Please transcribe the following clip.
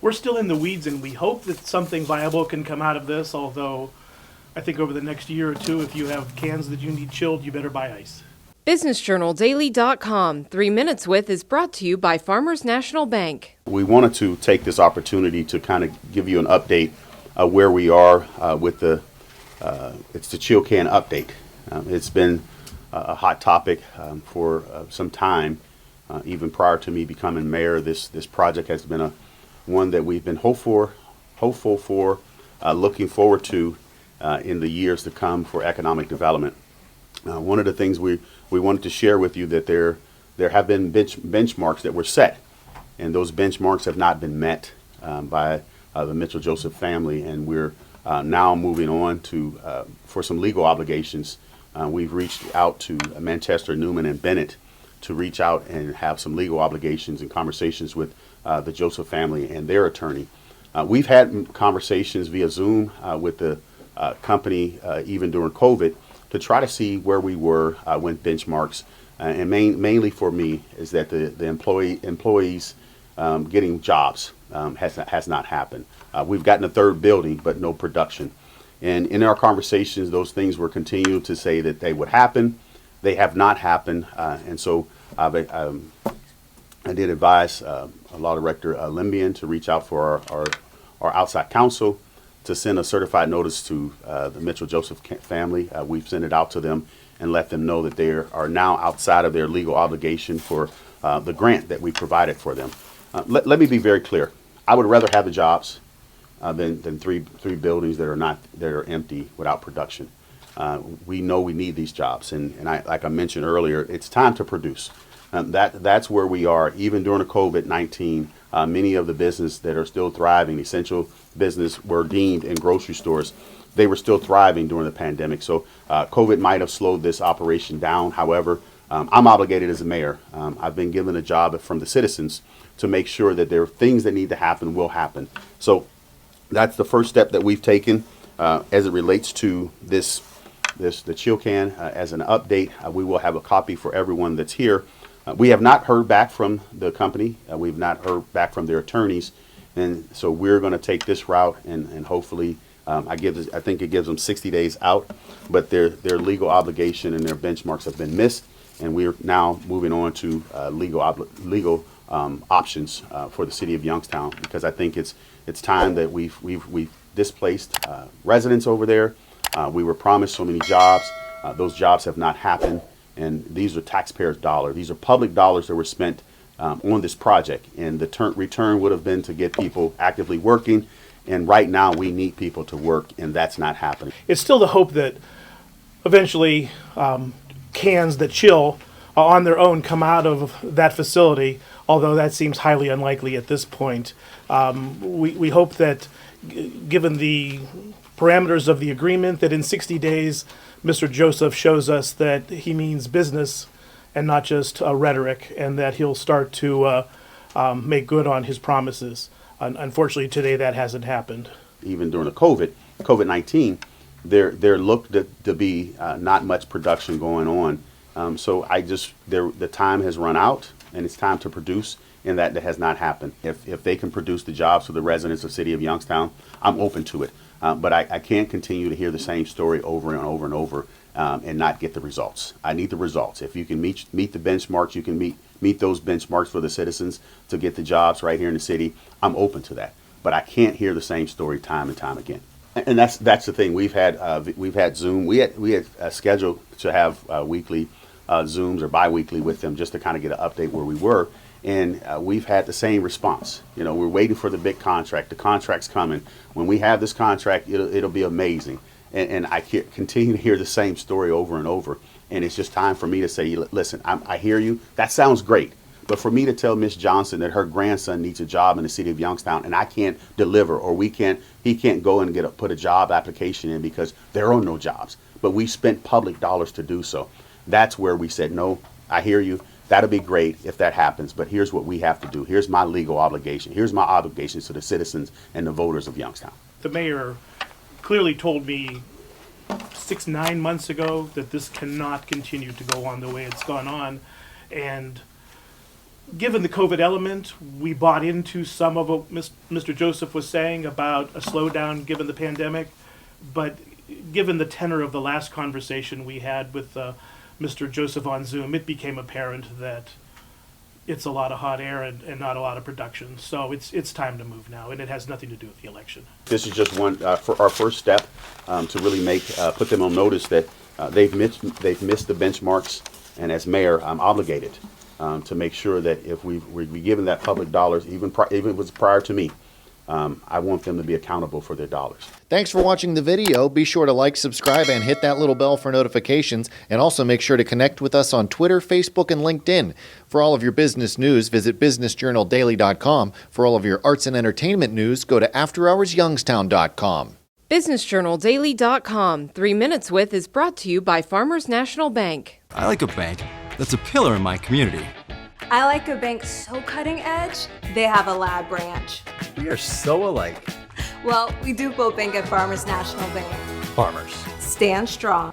we're still in the weeds, and we hope that something viable can come out of this, although I think over the next year or two, if you have cans that you need chilled, you better buy ice. BusinessJournalDaily.com 3 Minutes With is brought to you by Farmers National Bank. We wanted to take this opportunity to kind of give you an update where we are with it's the chill can update. It's been a hot topic for some time. Even prior to me becoming mayor, this project has been one that we've been hopeful for, looking forward to in the years to come for economic development. One of the things we wanted to share with you that there have been benchmarks that were set, and those benchmarks have not been met by the Mitchell Joseph family, and we're now moving on to for some legal obligations. We've reached out to Manchester, Newman, and Bennett to reach out and have some legal obligations and conversations with the Joseph family and their attorney. We've had conversations via Zoom with the company even during COVID to try to see where we were when benchmarks, and mainly for me is that the employees getting jobs has not happened. We've gotten a third building, but no production. And in our conversations, those things were continuing to say that they would happen. They have not happened, and so I did advise Law Director Limbian to reach out for our outside counsel to send a certified notice to the Mitchell Joseph family. We've sent it out to them and let them know that they are now outside of their legal obligation for the grant that we provided for them. Let me be very clear. I would rather have the jobs than three buildings that are empty without production. We know we need these jobs, and like I mentioned earlier, it's time to produce. That's where we are. Even during the COVID-19, many of the businesses that are still thriving, essential business, were deemed in grocery stores. They were still thriving during the pandemic. So COVID might have slowed this operation down. However, I'm obligated as a mayor. I've been given a job from the citizens to make sure that there are things that need to happen will happen. So that's the first step that we've taken as it relates to the chill can. As an update, we will have a copy for everyone that's here. We have not heard back from the company. We've not heard back from their attorneys, and so we're going to take this route, and hopefully, I think it gives them 60 days out. But their legal obligation and their benchmarks have been missed, and we are now moving on to legal options for the city of Youngstown, because I think it's time that we've displaced residents over there. We were promised so many jobs. Those jobs have not happened. And these are taxpayers' dollars. These are public dollars that were spent on this project. And the return would have been to get people actively working. And right now we need people to work, and that's not happening. It's still the hope that eventually cans that chill on their own come out of that facility, although that seems highly unlikely at this point. We hope that, given the parameters of the agreement, that in 60 days Mr. Joseph shows us that he means business and not just rhetoric, and that he'll start to make good on his promises. Unfortunately, today that hasn't happened. Even during the COVID-19, there looked to be not much production going on. So the time has run out, and it's time to produce, and that has not happened. If they can produce the jobs for the residents of the city of Youngstown, I'm open to it. But I can't continue to hear the same story over and over and over and not get the results. I need the results. If you can meet the benchmarks, you can meet those benchmarks for the citizens to get the jobs right here in the city, I'm open to that. But I can't hear the same story time and time again. And that's the thing. We've had Zoom. We had scheduled to have weekly Zooms or bi-weekly with them just to kind of get an update where we were. And we've had the same response. We're waiting for the big contract. The contract's coming. When we have this contract, it'll be amazing. And I continue to hear the same story over and over. And it's just time for me to say, listen, I hear you. That sounds great. But for me to tell Miss Johnson that her grandson needs a job in the city of Youngstown and I can't deliver, or he can't go and put a job application in because there are no jobs. But we spent public dollars to do so. That's where we said, no, I hear you. That'll be great if that happens, but here's what we have to do. Here's my legal obligation. Here's my obligations to the citizens and the voters of Youngstown. The mayor clearly told me 6-9 months ago that this cannot continue to go on the way it's gone on. And Given the COVID element, we bought into some of what Mr. Joseph was saying about a slowdown given the pandemic. But given the tenor of the last conversation we had with Mr. Joseph on Zoom, it became apparent that it's a lot of hot air and not a lot of production. So it's time to move now, and it has nothing to do with the election. This is just one for our first step to really put them on notice that they've missed the benchmarks, and as mayor, I'm obligated to make sure that if we're given that public dollars, even if it was prior to me, I want them to be accountable for their dollars. Thanks for watching the video. Be sure to like, subscribe, and hit that little bell for notifications. And also make sure to connect with us on Twitter, Facebook, and LinkedIn. For all of your business news, visit businessjournaldaily.com. For all of your arts and entertainment news, go to afterhoursyoungstown.com. BusinessJournalDaily.com. 3 Minutes With is brought to you by Farmers National Bank. I like a bank that's a pillar in my community. I like a bank so cutting edge, they have a lab branch. We are so alike. Well, we do both bank at Farmers National Bank. Farmers. Stand strong.